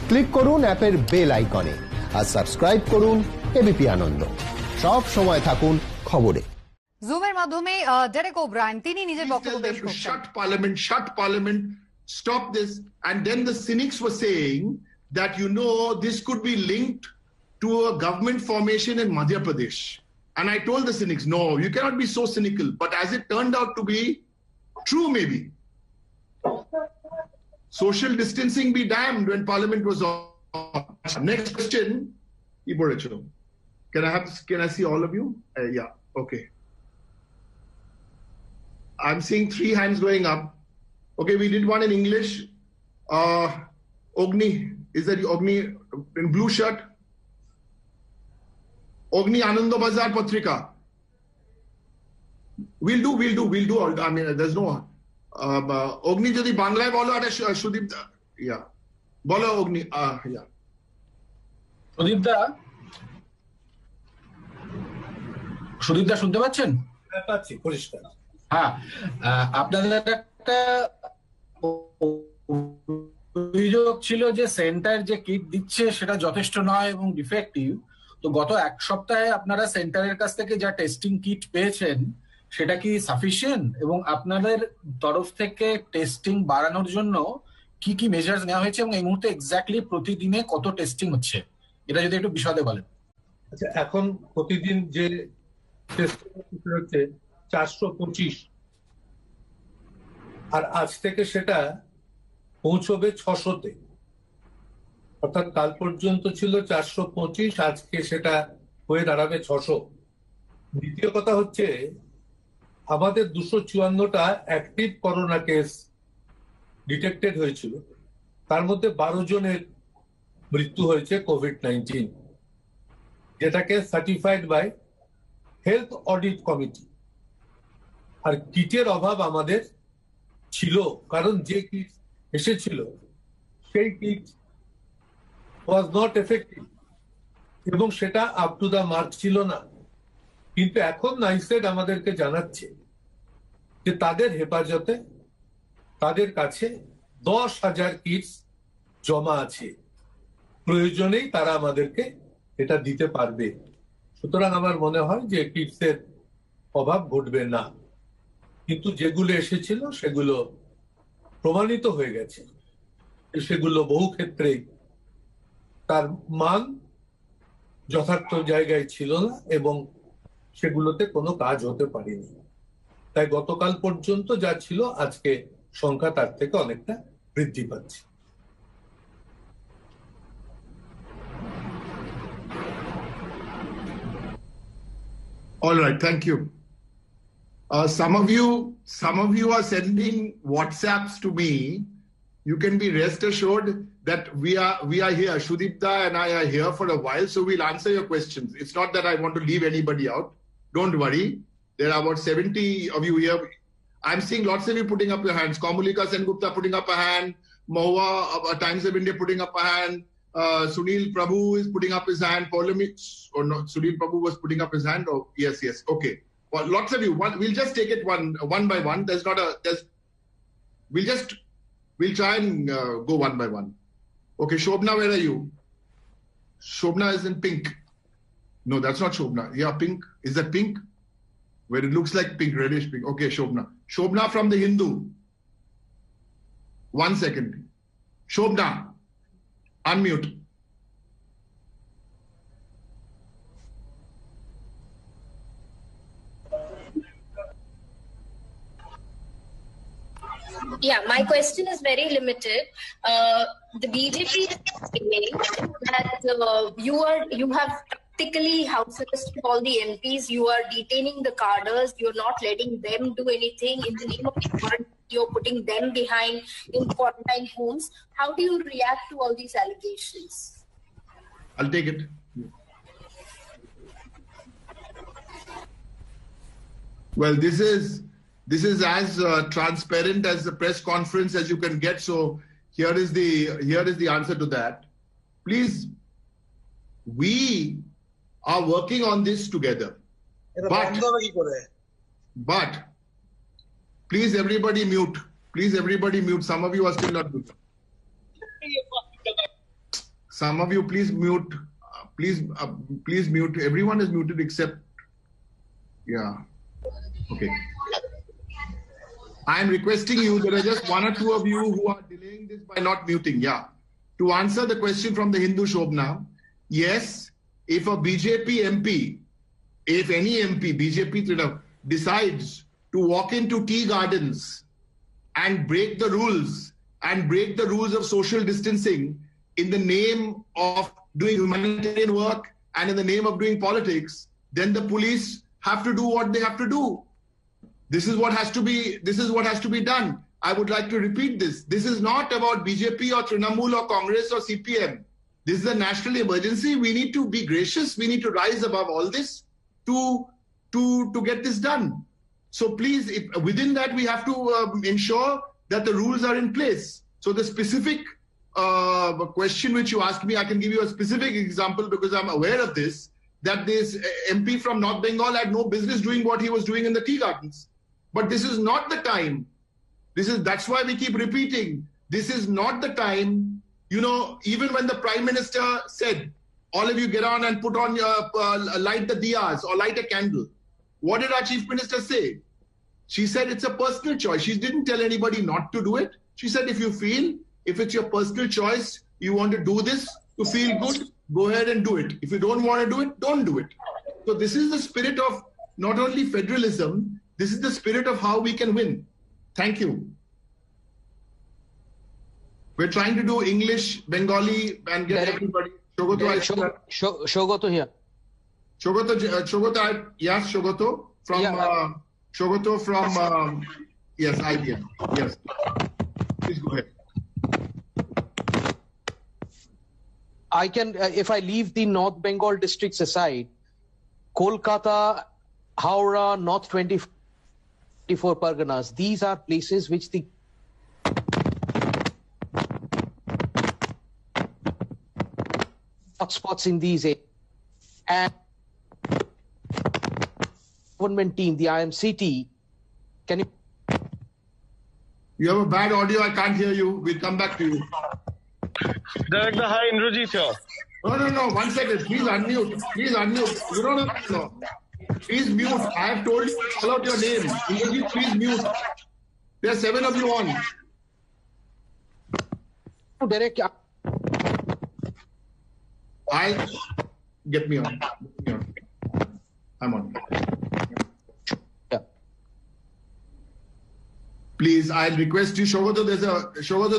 Click করুন অ্যাপের bell আইকনে আর সাবস্ক্রাইব করুন এবিপি আনন্দ। সব সময় থাকুন খবরে। জুমের মাধ্যমে ডেরেক ওব্রায়ান তিনি নিজের বক্তব্য পেশ করছেন। Shut parliament, stop this. And then the cynics were saying that, this could be linked to a government formation in Madhya Pradesh. And I told the cynics, no, you cannot be so cynical. But as it turned out to be true, maybe. Social distancing be damned when parliament was on. Next question. Can I see all of you? Yeah, okay. I'm seeing 3 hands going up. Okay, we did one in English. Ogni, is that Ogni in blue shirt? Ogni Ananda Bazar Patrika. We'll do all. I mean, there's no Ogni jodi Banglaয় বলো আর সুদীপ দা, yeah, বলো Ogni, yeah. Sudip দা শুনতে পাচ্ছেন? পাচ্ছি, পরিষ্কার। হ্যাঁ, আপনাদের একটা অভিযোগ ছিল যে সেন্টার যে কিট দিচ্ছে সেটা যথেষ্ট নয় এবং ডিফেক্টিভ। তো গত এক সপ্তাহে আপনারা সেন্টারের কাছ থেকে যা টেস্টিং কিট পেয়েছেন সেটা কি সাফিসিয়েন্ট, এবং আপনাদের তরফ থেকে টেস্টিং বাড়ানোর জন্য কি কি মেজার্স নেওয়া হয়েছে এবং এই মুহূর্তে এক্স্যাক্টলি প্রতিদিনে কত টেস্টিং হচ্ছে, এটা যদি একটু বিশদে বলেন। আচ্ছা, এখন প্রতিদিন যে টেস্টিং হচ্ছে 425, আর আজ থেকে সেটা পৌঁছবে 600-তে। অর্থাৎ কাল পর্যন্ত ছিল 425, আজকে সেটা হয়ে দাঁড়াবে 600। দ্বিতীয় কথা হচ্ছে, আমাদের 254টা অ্যাক্টিভ করোনা কেস ডিটেক্টেড হয়েছিল, তার মধ্যে 12 জনের মৃত্যু হয়েছে কোভিড-19, যেটাকে certified by health audit committee. আর কিটের অভাব আমাদের ছিল, কারণ যে কিট এসেছিল সেই কিট ওয়াজ নট এফেক্টিভ এবং সেটা আপ টু দা মার্ক ছিল না। কিন্তু এখন নাইসেড আমাদেরকে জানাচ্ছে যে তাদের হেফাজতে তাদের কাছে 10,000 কিটস জমা আছে, প্রয়োজনেই তারা আমাদেরকে এটা দিতে পারবে। সুতরাং আমার মনে হয় যে কিটসের অভাব ঘটবে না। কিন্তু যেগুলো এসেছিল সেগুলো প্রমাণিত হয়ে গেছে, সেগুলো বহু ক্ষেত্রেই তার মান যথার্থ জায়গায় ছিল না এবং সেগুলোতে কোনো কাজ হতে পারেনি। তাই গতকাল পর্যন্ত যা ছিল আজকে সংখ্যা তার থেকে অনেকটা বৃদ্ধি পাচ্ছে। All right, thank you. Some of you are sending WhatsApps to me. You can be rest assured that we are here. Shudipta and I are here for a while, so we'll answer your questions. It's not that I want to leave anybody out. Don't worry. There are about 70 of you here. I'm seeing lots of you putting up your hands. Kamulika Sengupta putting up a hand. Mahua, Times of India putting up a hand. Sunil Prabhu is putting up his hand. Sunil Prabhu was putting up his hand. Oh, yes. Okay. Well, lots of you. We'll just take it one by one. We'll try and go one by one. Okay, Shobna, where are you? Shobna is in pink. No, that's not Shobna. Yeah, pink. Is that pink? Where it looks like pink, reddish pink. Okay, Shobna. Shobna from the Hindu. 1 second. Shobna, unmute. Yeah, my question is very limited. The BJP is saying that you have practically house arrested all the MPs. You are detaining the cadres. You're not letting them do anything. In the name of equality, you're putting them behind in quarantine homes. How do you react to all these allegations? I'll take it. Well, this is as transparent as the press conference as you can get. So here is the answer to that. Please, we are working on this together. But please everybody mute. Some of you are still not mute. some of you please mute. Please mute. Everyone is muted except. Yeah. Okay. I am requesting you. There are just one or two of you who are delaying this by not muting. Yeah. To answer the question from the Hindu Shobna, yes, if a BJP MP, if any MP, BJP decides to walk into tea gardens and break the rules of social distancing in the name of doing humanitarian work and in the name of doing politics, then the police have to do what they have to do. This is what has to be done. I would like to repeat this. This is not about BJP or Trinamool or Congress or CPM. This is a national emergency. We need to be gracious. We need to rise above all this to get this done. So please, within that, we have to ensure that the rules are in place. So the specific question which you asked me, I can give you a specific example because I'm aware of this, that this MP from North Bengal had no business doing what he was doing in the tea gardens. But this is not the time. That's why we keep repeating. This is not the time. You know, even when the Prime Minister said, all of you get on and put on your, light the diyas or light a candle. What did our Chief Minister say? She said it's a personal choice. She didn't tell anybody not to do it. She said if you feel, if it's your personal choice, you want to do this to feel good, go ahead and do it. If you don't want to do it, don't do it. So this is the spirit of not only federalism, this is the spirit of how we can win. Thank you. We're trying to do English, Bengali, and get everybody. Shogoto here. Shogoto, yes, Shogoto from Shogoto from yes, IBM. Yes, please go ahead. I can, if I leave the North Bengal districts aside, Kolkata, Howrah, North 24 Parganas, these are places which the hotspots in these areas. And government team, the IMCT, can you? You have a bad audio. I can't hear you. We'll come back to you. Director, hi, Indrajit here. No. 1 second. Please unmute. You don't have to know. Please mute. I have told you to call out your name. Indrajit, please mute. There are 7 of you on. Derek, I'll get me on. I'm on. Yeah. Please, I'll request you, Shogoto,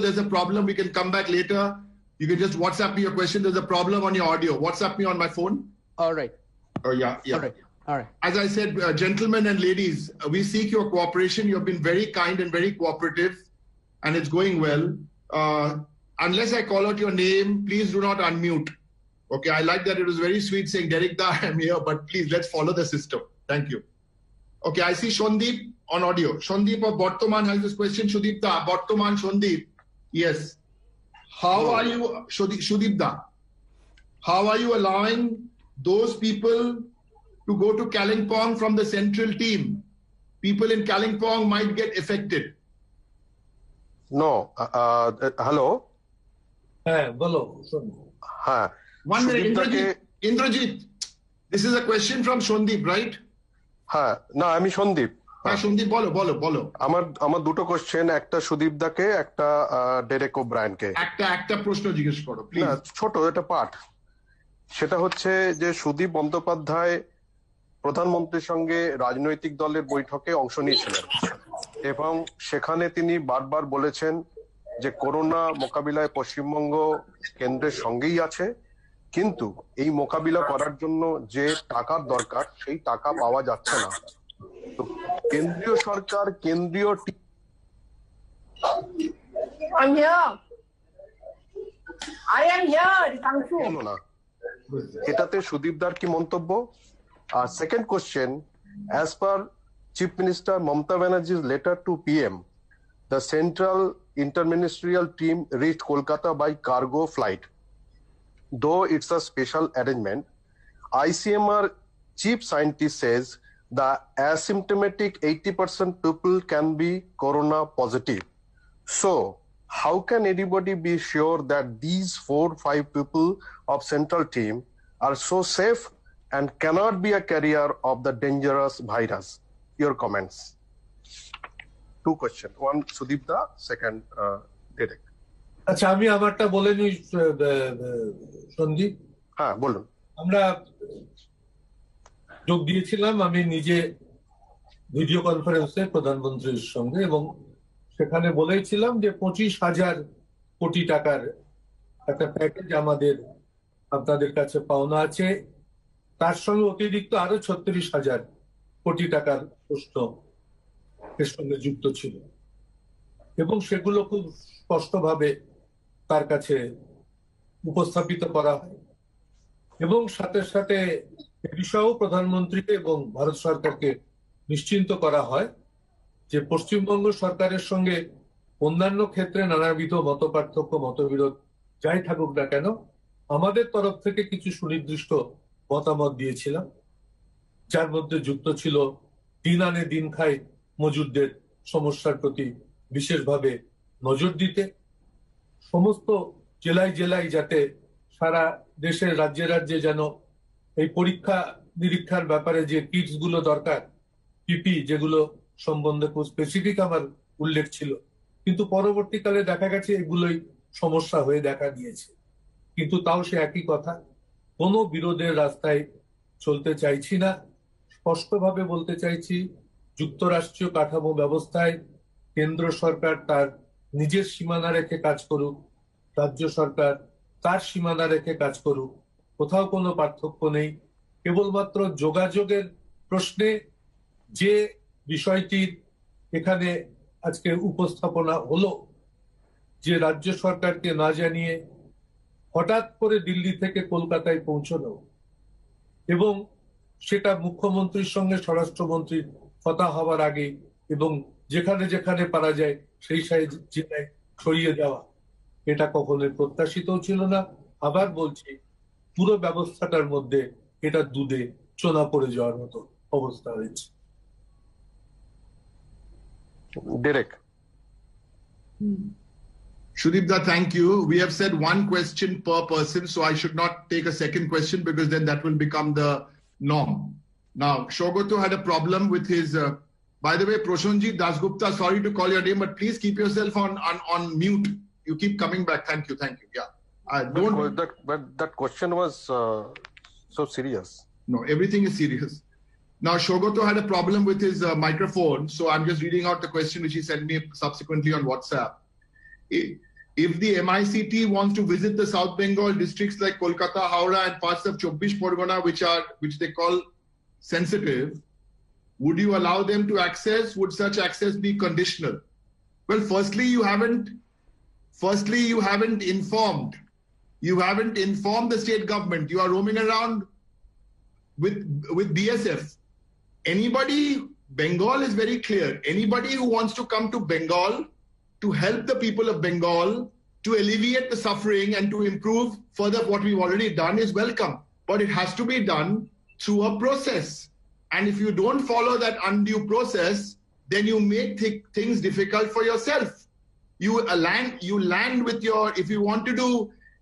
there's a problem. We can come back later. You can just WhatsApp me your question. There's a problem on your audio. WhatsApp me on my phone. All right. Oh, yeah. All right. As I said, gentlemen and ladies, we seek your cooperation. You've been very kind and very cooperative, and it's going well. Unless I call out your name, please do not unmute. Okay, I like that. It was very sweet saying, Derek Da, I'm here, but please, let's follow the system. Thank you. Okay, I see Shondeep on audio. Shondeep of Bortoman has this question. Shudip Da, Bortoman, Shondeep. Yes. How are you, Shudip Da? How are you allowing those people to go to Kalimpong from the central team? People in Kalimpong might get affected. No. Hello? Bolo. Hi. 1 minute, Indrajit. This is a question from Shondeep, right? হ্যাঁ না আমি সন্দীপ সন্দীপ বলো আমার দুটো question একটা সুদীপ দাকে একটা Derek ওব্রায়ানকে একটা প্রশ্ন জিজ্ঞেস করো প্লিজ ছোট এটা পাঠ সেটা হচ্ছে যে সুদীপ বন্দ্যোপাধ্যায় প্রধানমন্ত্রীর সঙ্গে রাজনৈতিক দলের বৈঠকে অংশ নিয়েছিলেন এবং সেখানে তিনি বারবার বলেছেন যে করোনা মোকাবিলায় পশ্চিমবঙ্গ কেন্দ্রের সঙ্গেই আছে কিন্তু এই মোকাবিলা করার জন্য যে টাকার দরকার সেই টাকা পাওয়া যাচ্ছে না তো কেন্দ্রীয় সরকার কেন্দ্রীয় না এটাতে সুদীপদার কি মন্তব্য আর second question as per chief minister Mamata ব্যানার্জি's letter to PM the central interministerial team reached Kolkata by cargo flight. Though it's a special arrangement, ICMR chief scientist says the asymptomatic 80% people can be corona positive. So, how can anybody be sure that these 4-5 people of central team are so safe and cannot be a carrier of the dangerous virus? Your comments. 2 questions. One, Sudeep Da, second, Derek. আচ্ছা, আমি আমারটা বলে নিই সন্দীপ। হ্যাঁ, বলুন। আমরা যোগ দিয়েছিলাম, আমি নিজে ভিডিও কনফারেন্সে প্রধানমন্ত্রীর সঙ্গে, এবং সেখানে বলেছিলাম যে 25,000 কোটি টাকার একটা প্যাকেজ আমাদের আপনাদের কাছে পাওনা আছে, তার সঙ্গে অতিরিক্ত আরো 36,000 কোটি টাকার প্রশ্ন এর সঙ্গে যুক্ত ছিল, এবং সেগুলো খুব স্পষ্টভাবে তার কাছে উপস্থাপিত করা হয়, এবং সাথে সাথে এ বিষয়েও প্রধানমন্ত্রীকে এবং ভারত সরকারকে নিশ্চিন্ত করা হয় যে পশ্চিমবঙ্গ সরকারের সঙ্গে অন্যান্য ক্ষেত্রে নানাবিধ মতপার্থক্য, মতবিরোধ যাই থাকুক না কেন, আমাদের তরফ থেকে কিছু সুনির্দিষ্ট মতামত দিয়েছিলাম, যার মধ্যে যুক্ত ছিল দিন আনে দিন খায় মজুরদের সমস্যার প্রতি বিশেষভাবে নজর দিতে, সমস্ত জেলায় জেলায় যাতে সারা দেশের রাজ্যে রাজ্যে যেন এই পরীক্ষা নিরীক্ষার ব্যাপারে যে কিটস গুলো দরকার, পিপি, যেগুলো সম্বন্ধে খুব স্পেসিফিক আমার উল্লেখ ছিল, কিন্তু পরবর্তীকালে দেখা গেছে এগুলোই সমস্যা হয়ে দেখা দিয়েছে। কিন্তু তাও সে একই কথা, কোনো বিরোধের রাস্তায় চলতে চাইছি না, স্পষ্টভাবে বলতে চাইছি যুক্তরাষ্ট্রীয় কাঠামো ব্যবস্থায় কেন্দ্র সরকার তার নিজের সীমানা রেখে কাজ করুক, রাজ্য সরকার তার সীমানা রেখে কাজ করুক, কোথাও কোনো পার্থক্য নেই। কেবলমাত্র যোগাযোগের প্রশ্নে যে বিষয়টির এখানে আজকে উপস্থাপনা হলো, যে রাজ্য সরকারকে না জানিয়ে হঠাৎ করে দিল্লি থেকে কলকাতায় পৌঁছানো, এবং সেটা মুখ্যমন্ত্রীর সঙ্গে স্বরাষ্ট্রমন্ত্রীর কথা হওয়ার আগে, এবং যেখানে যেখানে পারা যায় সেই জেলায় ছড়িয়ে দেওয়া, এটা কখনোই প্রত্যাশিত ছিল না। আবার বলছি, পুরো ব্যবস্থাটার মধ্যে এটা দুধে চোনা পড়ে যাওয়ার মতো অবস্থা হয়েছে। Derek. Shudipda, thank you. We have said 1 question per person, so I should not take a second question because then that will become the norm. Now, Shogoto had a problem with his, by the way, Proshonjit Dasgupta, sorry to call your name, but please keep yourself on mute. You keep coming back. Thank you. Yeah. But that question was so serious. No, everything is serious. Now, Shogoto had a problem with his microphone, so I'm just reading out the question which he sent me subsequently on WhatsApp. If the MICT wants to visit the South Bengal districts like Kolkata, Howrah, and parts of 24 Pargana, which they call sensitive, would you allow them to access? Would such access be conditional? Well, firstly, you haven't informed. You haven't informed the state government. You are roaming around with BSF. Bengal is very clear. Anybody who wants to come to Bengal to help the people of Bengal, to alleviate the suffering and to improve further what we've already done is welcome. But it has to be done through a process. And if you don't follow that undue process, then you make things difficult for yourself. You land with your, if you want to do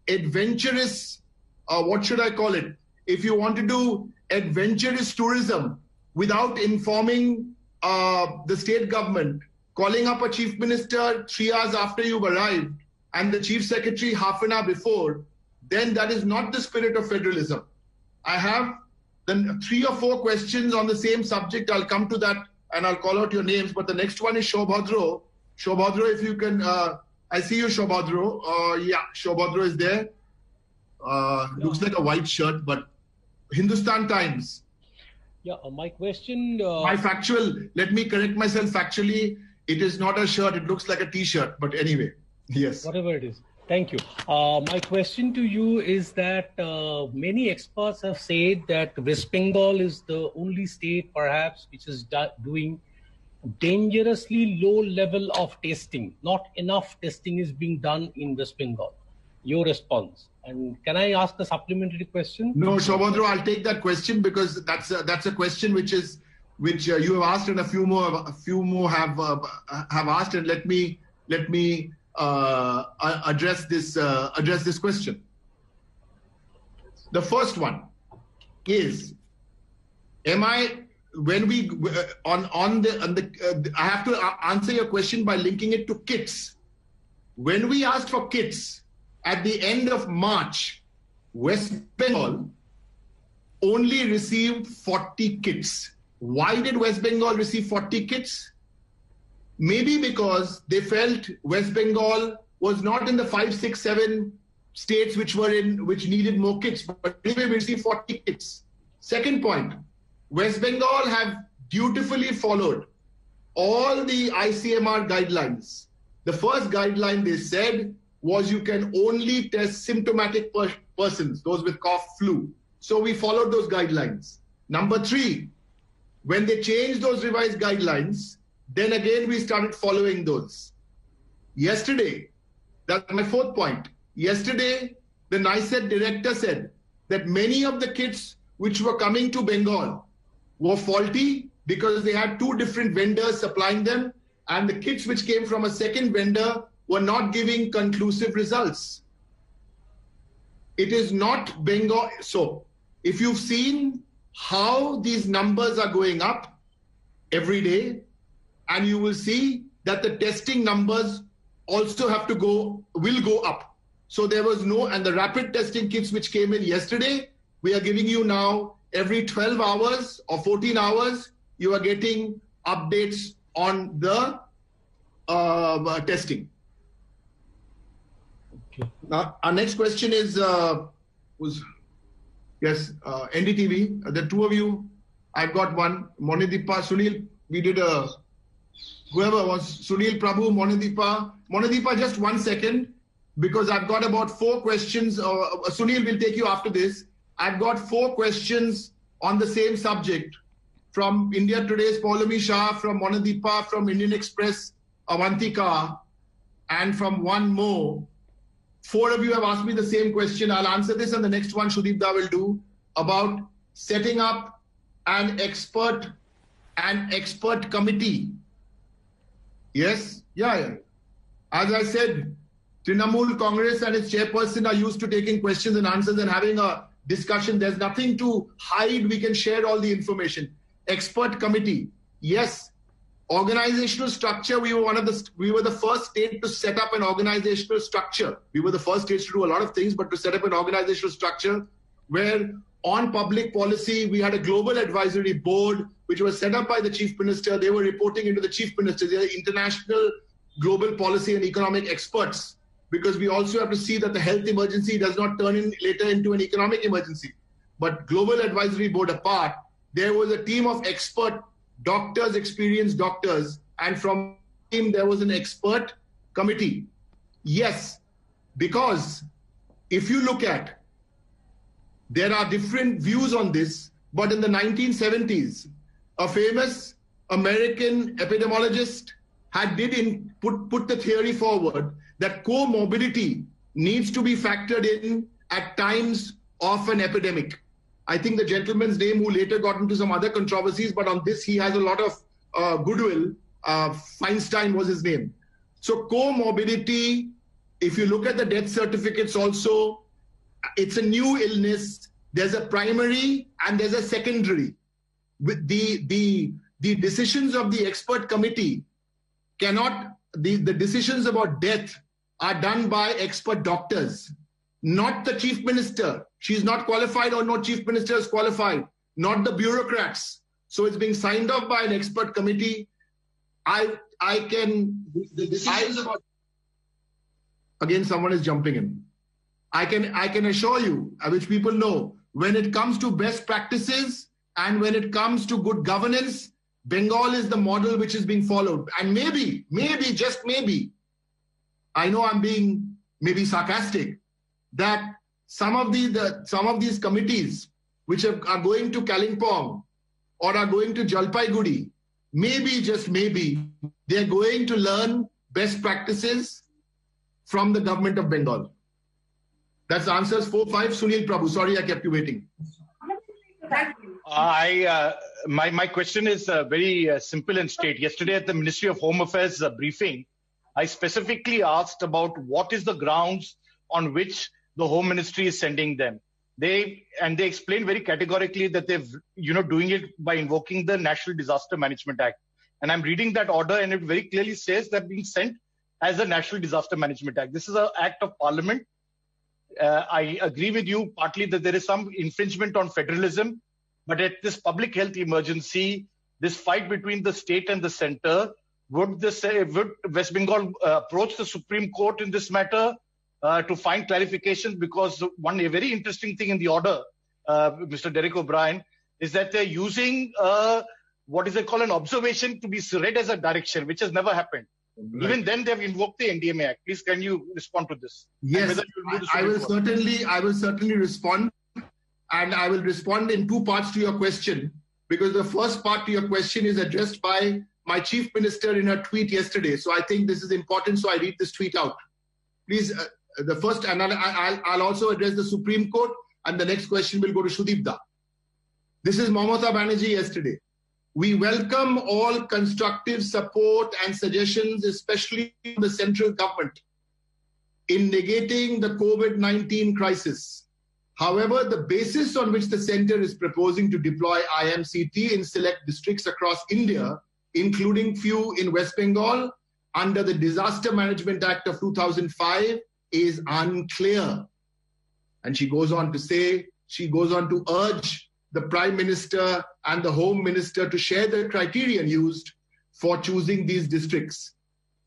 adventurous, what should I call it? If you want to do adventurous tourism without informing the state government, calling up a chief minister 3 hours after you've arrived and the chief secretary half an hour before, then that is not the spirit of federalism. I have then 3 or 4 questions on the same subject. I'll come to that and I'll call out your names. But the next one is Shobhadro. Shobhadro, if you can, I see you, Shobhadro. Yeah, Shobhadro is there. Looks like a white shirt, but Hindustan Times. Yeah, my question. Let me correct myself factually. It is not a shirt. It looks like a T-shirt. But anyway, yes. Whatever it is. Thank you. My question to you is that many experts have said that West Bengal is the only state perhaps which is doing dangerously low level of testing. Not enough testing is being done in West Bengal. Your response. And can I ask a supplementary question? No, Shobhadro, I'll take that question because that's a question which you have asked and a few more have asked, and let me address this question. The first one is, I have to answer your question by linking it to kits. When we asked for kits at the end of March, West Bengal only received 40 kits. Why did West Bengal receive 40 kits? Maybe because they felt West Bengal was not in the 5, 6, 7 states which needed more kits, but anyway we received 40 kits. Second point, West Bengal have dutifully followed all the ICMR guidelines. The first guideline they said was you can only test symptomatic persons, those with cough, flu. So we followed those guidelines. Number 3, when they changed those revised guidelines, then again we started following those. Yesterday, that's my 4th point. Yesterday, the NICET director said that many of the kits which were coming to Bengal were faulty because they had 2 different vendors supplying them, and the kits which came from a second vendor were not giving conclusive results. It is not Bengal. So if you've seen how these numbers are going up every day, and you will see that the testing numbers also will go up. So there was and the rapid testing kits which came in yesterday, we are giving you now every 12 hours or 14 hours, you are getting updates on the testing. Okay. Now, our next question is, NDTV, the 2 of you, I've got one, Monideepa, Sunil, we did whoever was, Sunil Prabhu, Monideepa, just 1 second, because I've got about 4 questions. Sunil will take you after this. I've got 4 questions on the same subject from India Today's Paulami Shah, from Monideepa, from Indian Express, Avantika, and from one more. 4 of you have asked me the same question. I'll answer this, and the next one Sudeep Da will do, about setting up an expert committee. Yes? Yeah. As I said, Trinamool Congress and its chairperson are used to taking questions and answers and having a discussion. There's nothing to hide. We can share all the information. Expert committee. Yes. Organizational structure. We were the first state to set up an organizational structure. We were the first states to do a lot of things, but to set up an organizational structure where on public policy, we had a global advisory board, which was set up by the chief minister. They were reporting into the chief minister. They are international global policy and economic experts, because we also have to see that the health emergency does not turn later into an economic emergency. But global advisory board apart, there was a team of expert doctors, experienced doctors, and from the team there was an expert committee. Yes, because if you look at, there are different views on this, but in the 1970s, a famous American epidemiologist put the theory forward that comorbidity needs to be factored in at times of an epidemic. I think the gentleman's name who later got into some other controversies, but on this he has a lot of goodwill. Feinstein was his name. So comorbidity, if you look at the death certificates also, it's a new illness. There's a primary and there's a secondary. With the decisions of the expert committee the decisions about death are done by expert doctors, not the chief minister. She's not qualified, or no chief minister is qualified, not the bureaucrats. So it's being signed off by an expert committee. Again, someone is jumping in. I can assure you, which people know, when it comes to best practices and when it comes to good governance, Bengal is the model which is being followed. And maybe, just maybe, I know I'm being maybe sarcastic, that some of these committees which are going to Kalimpong or are going to Jalpaiguri, maybe, just maybe, they're going to learn best practices from the government of Bengal. That's answers 4, 5. Sunil Prabhu, sorry I kept you waiting. My question is very simple and straight. Yesterday at the Ministry of Home Affairs briefing, I specifically asked about what is the grounds on which the Home Ministry is sending them. They explained very categorically that they've, doing it by invoking the National Disaster Management Act. And I'm reading that order, and it very clearly says they're being sent as a National Disaster Management Act. This is an act of Parliament. I agree with you partly that there is some infringement on federalism, but at this public health emergency, this fight between the state and the center, would West Bengal approach the Supreme Court in this matter to find clarifications? Because a very interesting thing in the order, Mr. Derek O'Brien, is that they're using what is called an observation to be read as a direction, which has never happened. Right. Even then, they've invoked the NDMA Act. Please, can you respond to this? Yes, I will certainly respond, and I will respond in two parts to your question, because the first part to your question is addressed by my Chief Minister in her tweet yesterday. So I think this is important. So I read this tweet out. Please, the first, and I'll also address the Supreme Court, and the next question will go to Shudip Da. This is Mamata Banerjee yesterday. We welcome all constructive support and suggestions, especially from the central government, in negating the COVID-19 crisis. However, the basis on which the center is proposing to deploy IMCT in select districts across India, including few in West Bengal, under the Disaster Management Act of 2005, is unclear. And she goes on to urge the Prime Minister and the Home Minister to share the criterion used for choosing these districts.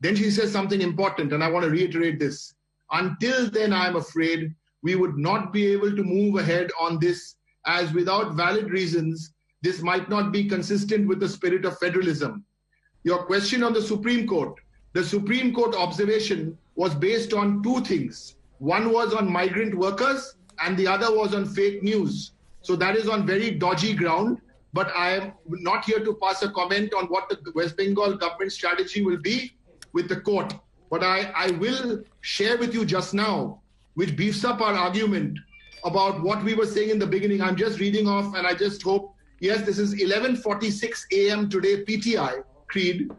Then she says something important, and I want to reiterate this. Until then, I'm afraid we would not be able to move ahead on this, as without valid reasons, this might not be consistent with the spirit of federalism. Your question on the Supreme Court. The Supreme Court observation was based on two things. One was on migrant workers, and the other was on fake news. So that is on very dodgy ground, but I am not here to pass a comment on what the West Bengal government strategy will be with the court. But I will share with you just now, which beefs up our argument about what we were saying in the beginning. I'm just reading off, and I just hope, yes, this is 11:46 a.m. today, PTI, Creed.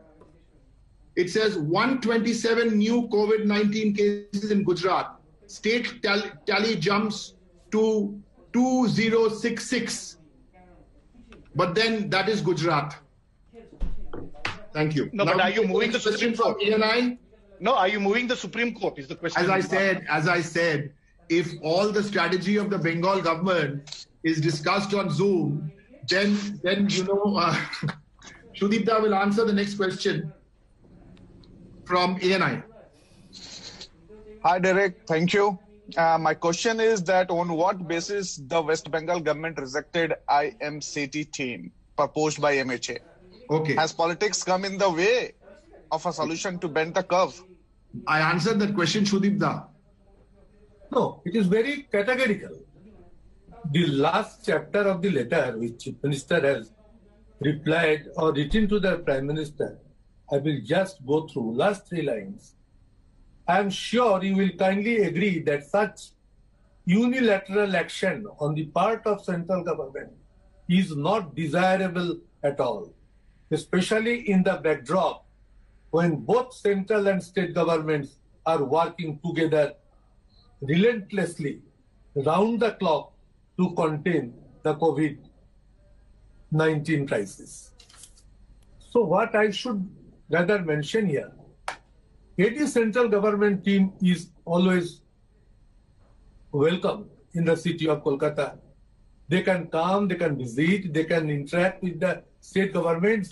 It says 127 new COVID-19 cases in Gujarat. State tally jumps to 2066. But then that is Gujarat. Thank you. No, but are you moving the Supreme Court? No, are you moving the Supreme Court is the question. As I said, if all the strategy of the Bengal government is discussed on Zoom, then Shudipta will answer the next question from ANI. Hi, Derek. Thank you. My question is that on what basis the West Bengal government rejected IMCT team proposed by MHA? Okay. Has politics come in the way of a solution to bend the curve? I answered that question, Shudipta. No, it is very categorical. The last chapter of the letter which Chief Minister has replied or written to the Prime Minister, I will just go through last 3 lines. I am sure you will kindly agree that such unilateral action on the part of central government is not desirable at all, especially in the backdrop when both central and state governments are working together relentlessly, round the clock, to contain the COVID-19 crisis. So what I should rather mention here, any central government team is always welcome in the city of Kolkata. They can come, they can visit, they can interact with the state governments.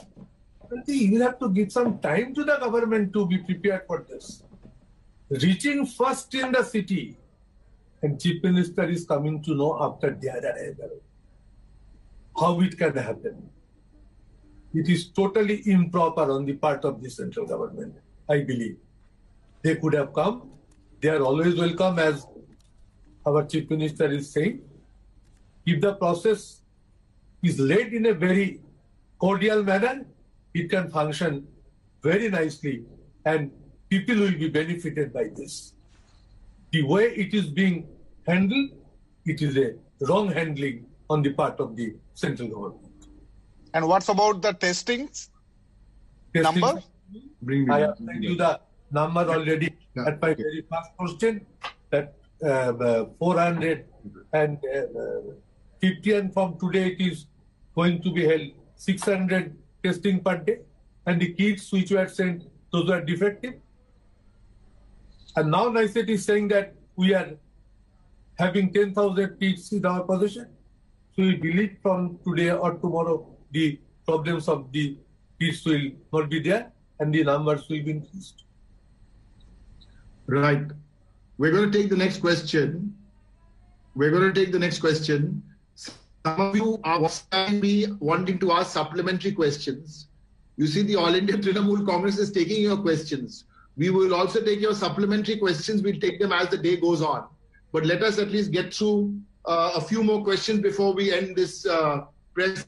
But you will have to give some time to the government to be prepared for this. Reaching first in the city, and Chief Minister is coming to know after their arrival how it can happen. It is totally improper on the part of the central government, I believe. They could have come. They are always welcome, as our Chief Minister is saying. If the process is led in a very cordial manner, it can function very nicely and people will be benefited by this. The way it is being handled, it is a wrong handling on the part of the central government. And what's about the testing number? I have sent you the number already at my very first question, that 450, and from today it is going to be held 600 testing per day, and the kits which were sent, those were defective. And now NICET is saying that we are having 10,000 kits in our possession. So we believe from today or tomorrow the problems of the kits will not be there and the numbers will be increased. Right. We're going to take the next question. Some of you are wanting to ask supplementary questions. You see, the All India Trinamool Congress is taking your questions. We will also take your supplementary questions. We'll take them as the day goes on. But let us at least get through a few more questions before we end this press.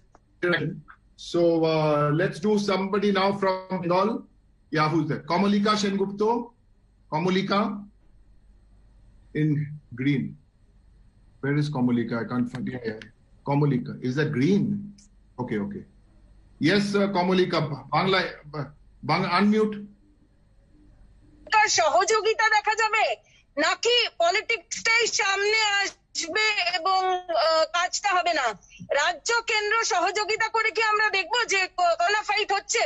So let's do somebody now from Bengal. Yeah, who's there? Kamalika Sengupta. Kamalika in green. Where is Kamalika? I can't find it. Yeah. Kamalika. Is that green? Okay. Yes, Kamalika. Unmute. সহযোগিতা দেখা যাবে নাকি পলিটিক্সটাই সামনে আসবে এবং কাজটা হবে না? রাজ্য কেন্দ্র সহযোগিতা করে কি আমরা দেখবো যে করোনা ফাইট হচ্ছে?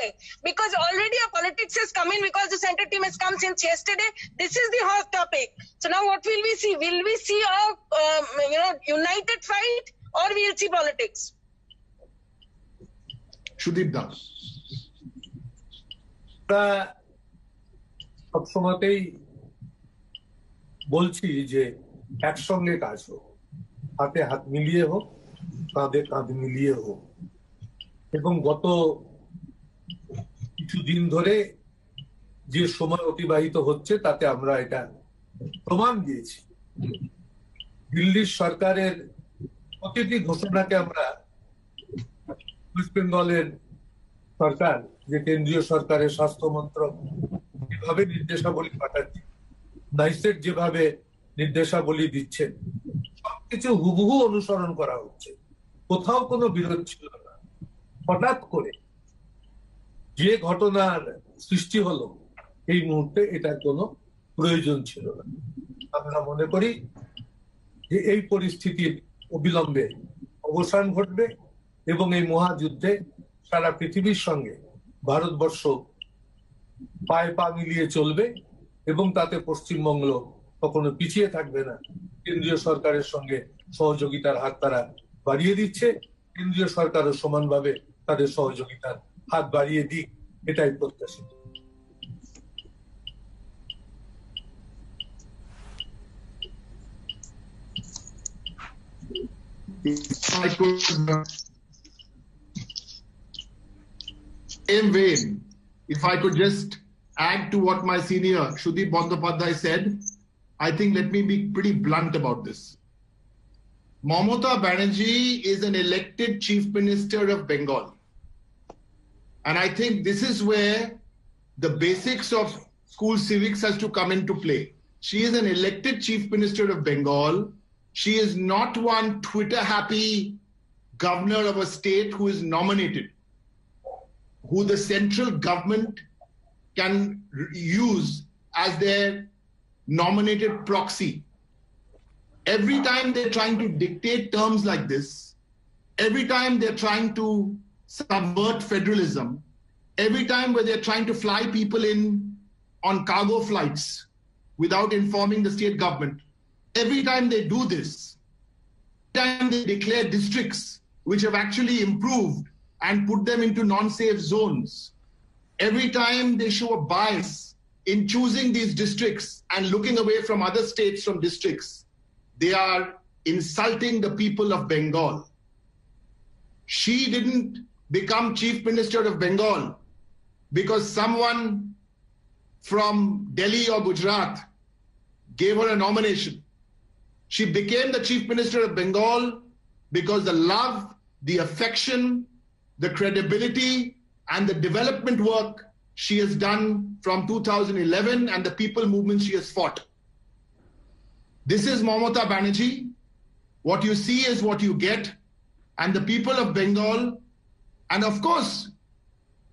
Because already a politics has come in because the center team has come since yesterday. This is the hot topic. So now what will we see? Will we see a united fight or we'll see politics? Sudeep Das. সবসময়তেই বলছি যে একসঙ্গে কাজ হোক, হাতে হাত মিলিয়ে হোক, কাঁধে কাঁধ মিলিয়ে হোক। এবং গত কিছুদিন ধরে যে সময় অতিবাহিত হচ্ছে তাতে আমরা এটা প্রমাণ দিয়েছি। দিল্লির সরকারের প্রতিটি ঘোষণাকে আমরা ওয়েস্ট বেঙ্গলের সরকার, যে কেন্দ্রীয় সরকারের স্বাস্থ্য মন্ত্রক যেভাবে নির্দেশাবলী পাঠাচ্ছে, নাইসেট যেভাবে নির্দেশাবলী দিচ্ছেন, সবকিছু হুবহু অনুসরণ করা হচ্ছে, কোথাও কোনো বিরোধ ছিল না। হঠাৎ করে যে ঘটনার সৃষ্টি হলো এই মুহূর্তে এটার কোনো প্রয়োজন ছিল না। আমরা মনে করি যে এই পরিস্থিতির অবিলম্বে অবসান ঘটবে এবং এই মহাযুদ্ধে সারা পৃথিবীর সঙ্গে ভারতবর্ষ পায়ে পা মিলিয়ে চলবে এবং তাতে পশ্চিমবঙ্গ কখনো পিছিয়ে থাকবে না। কেন্দ্রীয় সরকারের সঙ্গে সহযোগিতার হাত তারা বাড়িয়ে দিচ্ছে, কেন্দ্রীয় সরকারও সমানভাবে তাদের সহযোগিতার হাত বাড়িয়ে দিক, এটাই প্রত্যাশিত। Same vein, if I could just add to what my senior Sudeep Bandyopadhyay said, I think let me be pretty blunt about this. Mamata Banerjee is an elected Chief Minister of Bengal. And I think this is where the basics of school civics has to come into play. She is an elected Chief Minister of Bengal. She is not one Twitter-happy governor of a state who is nominated, who the central government can use as their nominated proxy. Every time they're trying to dictate terms like this, every time they're trying to subvert federalism, every time where they're trying to fly people in on cargo flights without informing the state government, every time they do this, every time they declare districts which have actually improved and put them into non-safe zones, every time they show a bias in choosing these districts and looking away from other states from districts, they are insulting the people of Bengal. She didn't become Chief Minister of Bengal because someone from Delhi or Gujarat gave her a nomination. She became the Chief Minister of Bengal because the love, the affection, the credibility, and the development work she has done from 2011 and the people movement she has fought. This is Mamata Banerjee. What you see is what you get. And the people of Bengal, and of course,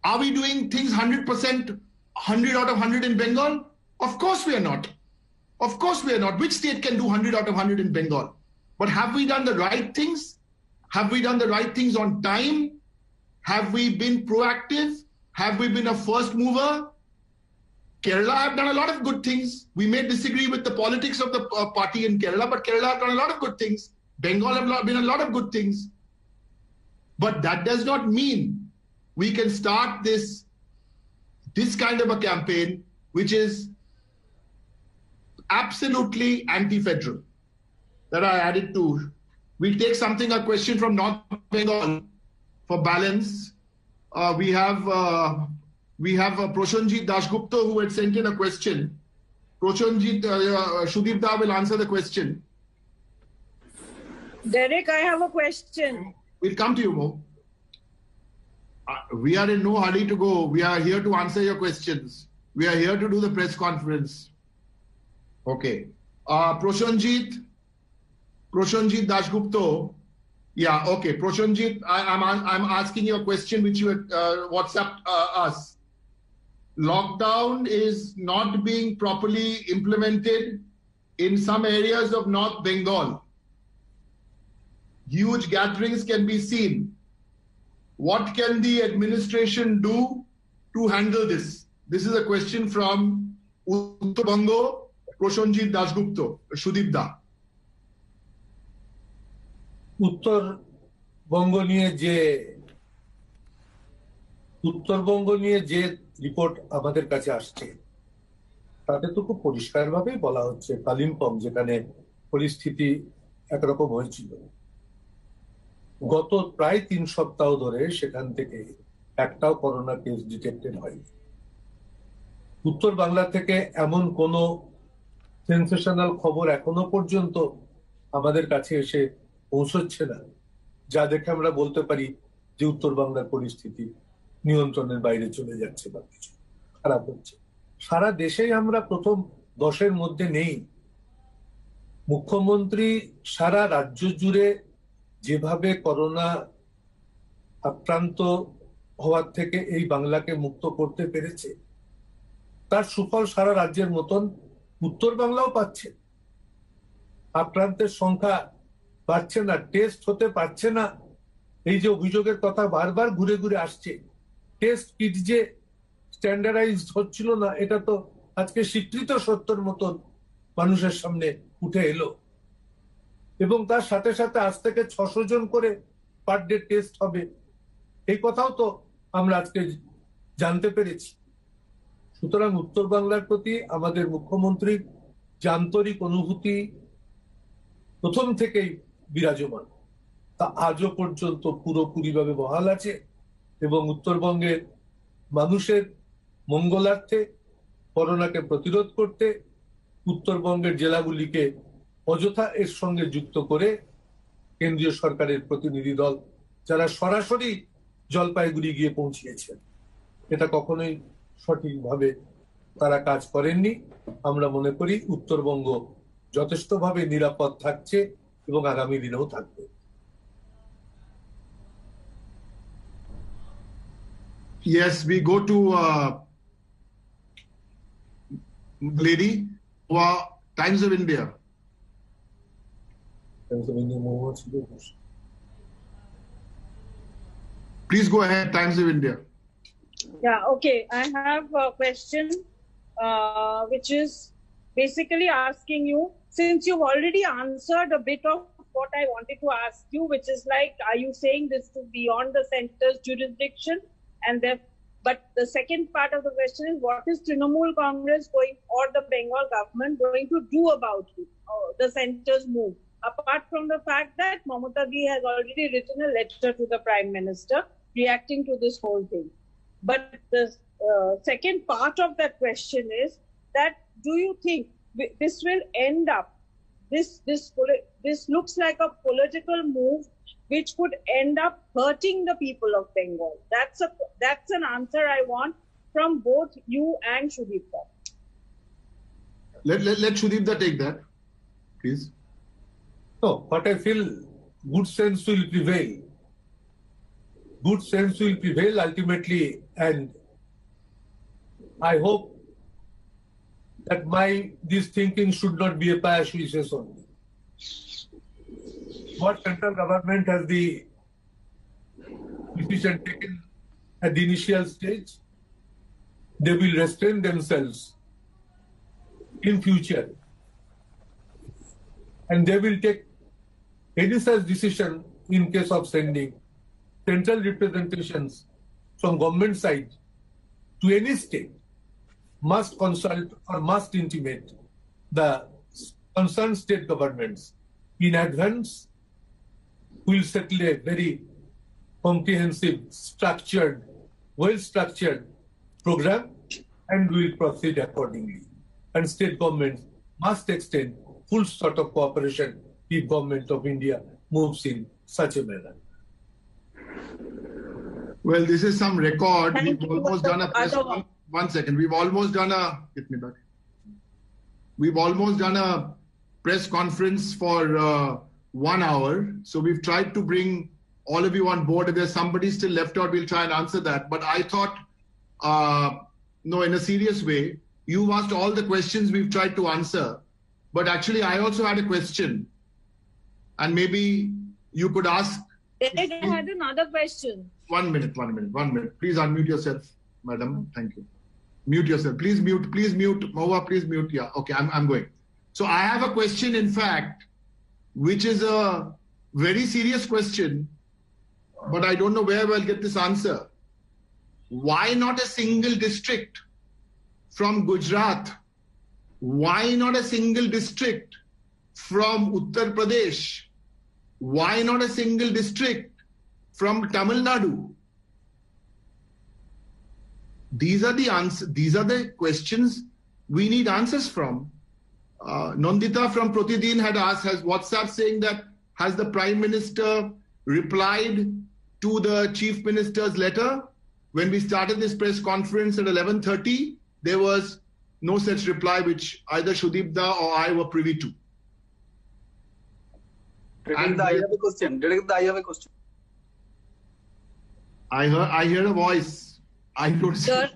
are we doing things 100%, 100 out of 100 in Bengal? Of course we are not. Of course we are not. Which state can do 100 out of 100 in Bengal? But have we done the right things? Have we done the right things on time? Have we been proactive? Have we been a first mover? Kerala have done a lot of good things. We may disagree with the politics of the party in Kerala, but Kerala have done a lot of good things. Bengal have been a lot of good things. But that does not mean we can start this kind of a campaign which is absolutely anti-federal that I added to. We'll take a question from North Bengal for balance. We have Proshanjit Dasgupta who had sent in a question. Proshanjit, Shudip Da will answer the question. Derek, I have a question. We'll come to you, Mo. We are in no hurry to go. We are here to answer your questions. We are here to do the press conference. Okay. Proshanjit Dasgupta. Yeah, okay. Proshanjit, I'm asking you a question which you had WhatsApped us. Lockdown is not being properly implemented in some areas of North Bengal. Huge gatherings can be seen. What can the administration do to handle this? This is a question from Uttar Bango, Proshanjit Dasgupta, Shudip Da. Uttarbanga নিয়ে যে report আমাদের কাছে আসছে তাতে তো খুব পরিষ্কারভাবেই বলা হচ্ছে কালিম্পং যেখানে পরিস্থিতি একরকম হয়েছিল গত প্রায় 3 সপ্তাহ ধরে সেখান থেকে একটাও করোনা কেস ডিটেক্টেড হয়নি উত্তর বাংলা থেকে এমন কোন সেন্সেশনাল খবর এখনো পর্যন্ত আমাদের কাছে এসে পৌঁছচ্ছে না যা দেখে আমরা বলতে পারি যে উত্তর বাংলার পরিস্থিতি নিয়ন্ত্রণের বাইরে চলে যাচ্ছে বা কিছু খারাপ হচ্ছে সারা দেশেই আমরা প্রথম 10-এর মধ্যে নেই মুখ্যমন্ত্রী সারা রাজ্য জুড়ে যেভাবে করোনা আক্রান্ত হওয়ার থেকে এই বাংলাকে মুক্ত করতে পেরেছে তার সুফল সারা রাজ্যের মতন উত্তর বাংলাও পাচ্ছে আক্রান্তের সংখ্যা বাড়ছে না টেস্ট হতে পারছে না এই যে অভিযোগের কথা বারবার ঘুরে ঘুরে আসছে টেস্ট কিট যে স্ট্যান্ডার্ডাইজড হচ্ছিল না এটা তো আজকে স্বীকৃত সত্যর মতন মানুষের সামনে উঠে এলো এবং তার সাথে সাথে আজ থেকে 600 জন করে পার ডে টেস্ট হবে এই কথাও তো আমরা আজকে জানতে পেরেছি সুতরাং উত্তর বাংলার প্রতি আমাদের মুখ্যমন্ত্রীর যে আন্তরিক অনুভূতি প্রথম থেকেই বিরাজমান তা আজও পর্যন্ত পুরোপুরিভাবে বহাল আছে এবং উত্তরবঙ্গের মানুষের মঙ্গলার্থে করোনাকে প্রতিরোধ করতে উত্তরবঙ্গের জেলাগুলিকে অযথা এর সঙ্গে যুক্ত করে কেন্দ্রীয় সরকারের প্রতিনিধি দল যারা সরাসরি জলপাইগুড়ি গিয়ে পৌঁছিয়েছেন এটা কখনোই সঠিকভাবে তারা কাজ করেননি আমরা মনে করি উত্তরবঙ্গ যথেষ্টভাবে নিরাপদ থাকছে এবং আগামী দিনেও থাকবে Yes, we go to lady who are Times of India. Please go ahead, Times of India. Yeah, okay. I have a question which is basically asking you, since you've already answered a bit of what I wanted to ask you, which is like, are you saying this is beyond the center's jurisdiction? And but the second part of the question is, what is Trinamool Congress going or the Bengal government going to do about it, the center's move? Apart from the fact that Mamata Ji has already written a letter to the Prime Minister reacting to this whole thing. But the second part of that question is that, do you think this will end up, this looks like a political move which could end up hurting the people of Bengal? That's an answer I want from both you and Shudip. Let Shudip take that, please. No, but I feel good sense will prevail. Good sense will prevail ultimately, and I hope that this thinking should not be a pious wishes only. What central government has the decision taken at the initial stage, they will restrain themselves in future. And they will take any such decision in case of sending central representations from government side to any state must consult or must intimate the concerned state governments in advance. Will settle a very comprehensive, structured, well-structured program and will proceed accordingly. And state governments must extend full sort of cooperation if Government of India moves in such a manner. Well, this is some record. We've almost done a press. One second. We've almost done a. Get me back. We've almost done a press conference for 1 hour. So we've tried to bring all of you on board. If there's somebody still left out, we'll try and answer that. But I thought, no, in a serious way, you've asked all the questions we've tried to answer. But actually, I also had a question. And maybe you could ask. Derek, I had another question. 1 minute. Please unmute yourself, madam. Thank you. Mute yourself. Please mute. Mahua, please mute. Yeah, okay, I'm going. So I have a question, in fact, which is a very serious question, but I don't know where we'll get this answer. Why not a single district from Gujarat? Why not a single district from Uttar Pradesh? Why not a single district from Tamil Nadu? These are the answers. These are the questions we need answers from. Nandita from Pratidin has WhatsApp saying that, has the Prime Minister replied to the Chief Minister's letter? When we started this press conference at 11:30, there was no such reply, which either Shudip Da or I were privy to. And I have a question. I hear a voice. I don't see. Sir,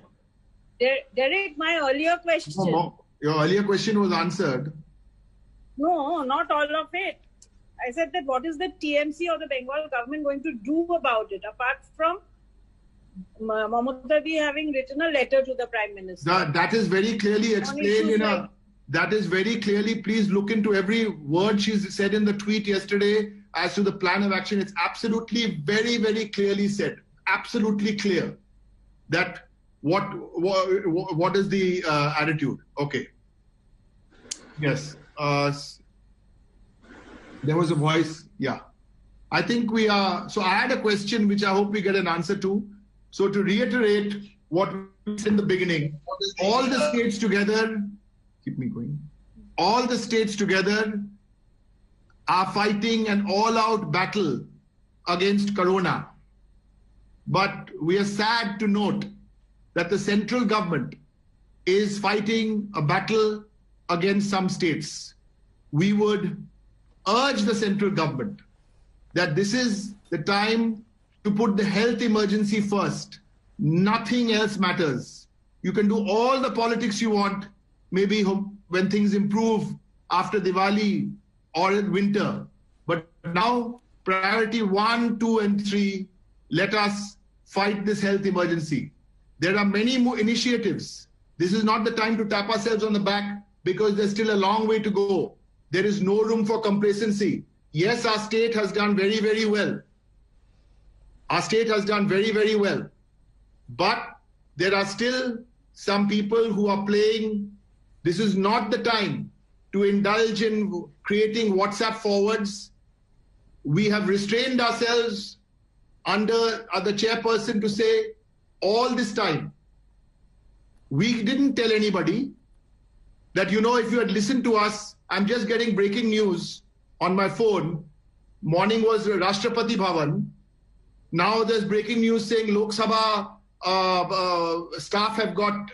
Derek, my earlier question. No, your earlier question was answered. No, not all of it. I said that what is the TMC or the Bengal government going to do about it, apart from Mamata Ji having written a letter to the Prime Minister? That is very clearly explained that is very clearly, please look into every word she's said in the tweet yesterday as to the plan of action. It's absolutely very, very clearly said. Absolutely clear that what is the attitude. Okay. Yes. There was a voice. Yeah. I think we are. So I had a question which I hope we get an answer to. So to reiterate what we said in the beginning, all the states together, keep me going, all the states together are fighting an all-out battle against Corona. But we are sad to note that the central government is fighting a battle against some states. We would urge the central government that this is the time to put the health emergency first. Nothing else matters. You can do all the politics you want, maybe when things improve after Diwali or in winter. But now, priority 1, 2, and 3, let us fight this health emergency. There are many more initiatives. This is not the time to tap ourselves on the back because there's still a long way to go. There is no room for complacency. Yes, our state has done very, very well. Our state has done very, very well. But there are still some people who are playing. This is not the time to indulge in creating WhatsApp forwards. We have restrained ourselves under the chairperson to say all this time. We didn't tell anybody that, if you had listened to us, I'm just getting breaking news on my phone. Morning was Rashtrapati Bhavan. Now there's breaking news saying Lok Sabha staff have got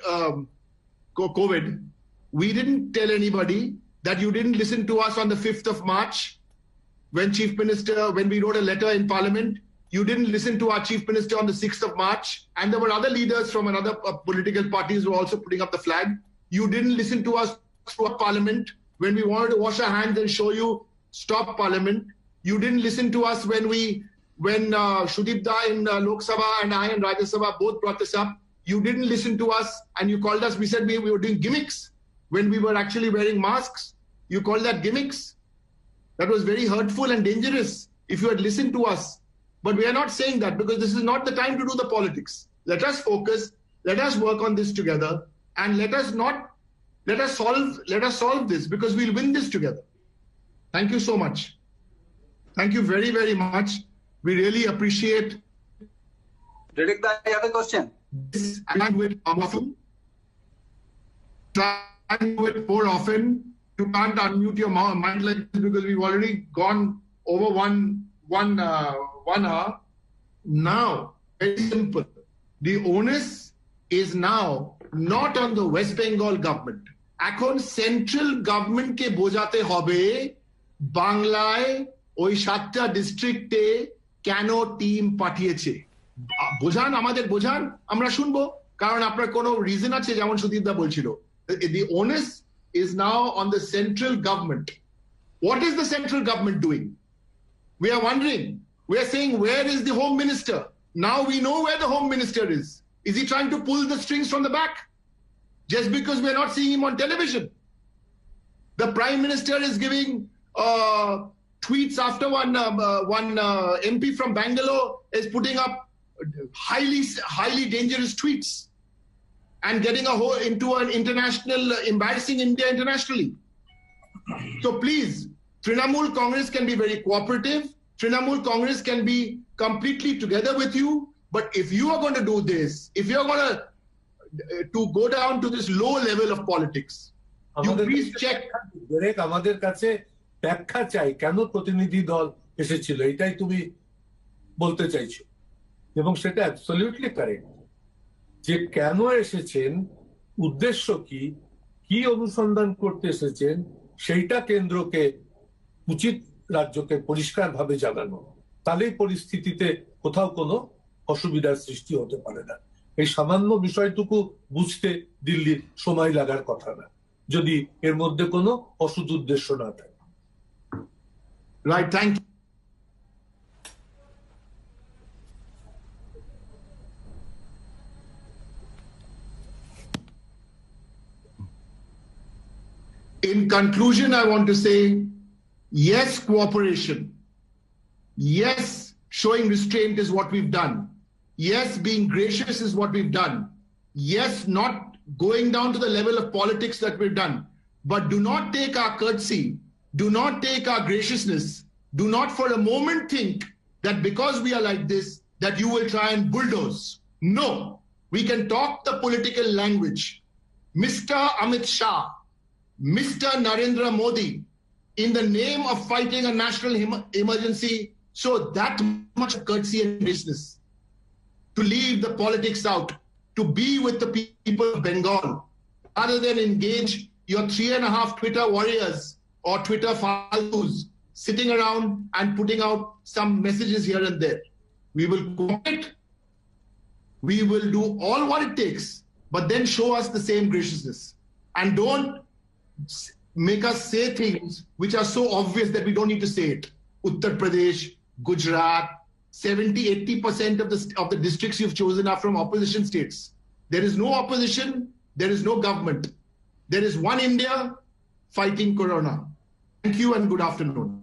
COVID. We didn't tell anybody that you didn't listen to us on the 5th of March when we wrote a letter in Parliament. You didn't listen to our Chief Minister on the 6th of March. And there were other leaders from another political parties who were also putting up the flag. You didn't listen to us through Parliament when we wanted to wash our hands and show you stop Parliament. You didn't listen to us when Shudip Da in Lok Sabha and I in Rajya Sabha both brought this up. You didn't listen to us and you called us, we said we were doing gimmicks when we were actually wearing masks. You called that gimmicks? That was very hurtful and dangerous if you had listened to us. But we are not saying that because this is not the time to do the politics. Let us focus, let us work on this together, and let us solve this because we'll win this together. Thank you so much. Thank you very, very much. We really appreciate. Derek, I have a question. This and with often. Try and do it more often. You can't unmute your mind like this because we've already gone over one hour. Now, very simple. The onus is now not on the West Bengal government. এখন central গভর্নমেন্টকে বোঝাতে হবে বাংলায় ওই 7টা ডিস্ট্রিক্টে কেন team পাঠিয়েছে। বোঝান, আমাদের বোঝান, আমরা শুনবো, কারণ আপনার কোনো রিজন আছে, যেমন সুদীপ দা বলছিল। The onus is now on the central government. What is the central government doing? We are wondering. We are saying, where is the Home Minister? Now we know where the Home Minister is. Is he trying to pull the strings from the back? Just because we're not seeing him on television. The Prime Minister is giving tweets after one MP from Bangalore is putting up highly dangerous tweets and getting into an international, embarrassing India internationally. So please, Trinamool Congress can be very cooperative. Trinamool Congress can be completely together with you. But if you are going to do this, if you're going to go down to this low level of politics, you please check. আমাদের কাছে ব্যাখ্যা চাই কেন প্রতিনিধি দল এসেছিল, এটাই তুমি বলতে চাইছো, এবং সেটা অ্যাবসলিউটলি কারেক্ট। যে কেন এসেছেন, উদ্দেশ্য কি অনুসন্ধান করতে এসেছেন, সেইটা কেন্দ্রকে উচিত রাজ্যকে পরিষ্কারভাবে জানানো, তাহলেই পরিস্থিতিতে কোথাও কোনো অসুবিধার সৃষ্টি হতে পারে না। এই সামান্য বিষয়টুকু বুঝতে দিল্লির সময় লাগার কথা না, যদি এর মধ্যে কোনো অসৎ উদ্দেশ্য না থাকে। Right, thank you. In conclusion, I want to say, yes, cooperation. Yes, showing restraint is what we've done. Yes, being gracious is what we've done. Yes, not going down to the level of politics that we've done. But do not take our courtesy, do not take our graciousness, do not for a moment think that because we are like this, that you will try and bulldoze. No, we can talk the political language. Mr. Amit Shah, Mr. Narendra Modi, in the name of fighting a national emergency, show that much courtesy and graciousness. To leave the politics out, to be with the people of Bengal, rather than engage your 3.5 Twitter warriors or Twitter falus sitting around and putting out some messages here and there. We will cooperate. We will do all what it takes, but then show us the same graciousness. And don't make us say things which are so obvious that we don't need to say it. Uttar Pradesh, Gujarat, 70-80% of the districts you've chosen are from opposition states. There is no opposition, there is no government. There is one India fighting Corona. Thank you and good afternoon.